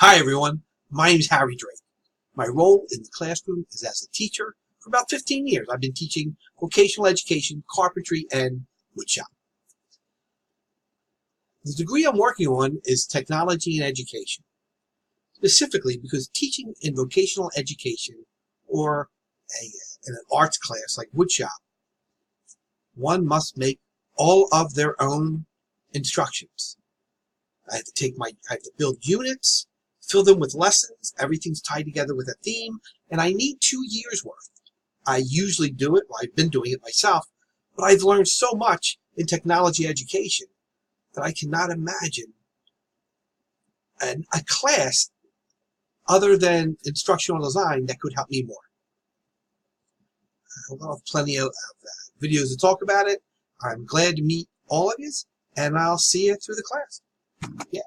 Hi everyone, my name is Harry Drake. My role in the classroom is as a teacher for about 15 years. I've been teaching vocational education, carpentry, and woodshop. The degree I'm working on is technology and education, specifically because teaching in vocational education or in an arts class like woodshop, one must make all of their own instructions. I have to build units, fill them with lessons. Everything's tied together with a theme, and I need 2 years worth. I usually do it. Well, I've been doing it myself, but I've learned so much in technology education that I cannot imagine a class other than instructional design that could help me more. I'll have plenty of videos to talk about it. I'm glad to meet all of you, and I'll see you through the class. Yeah.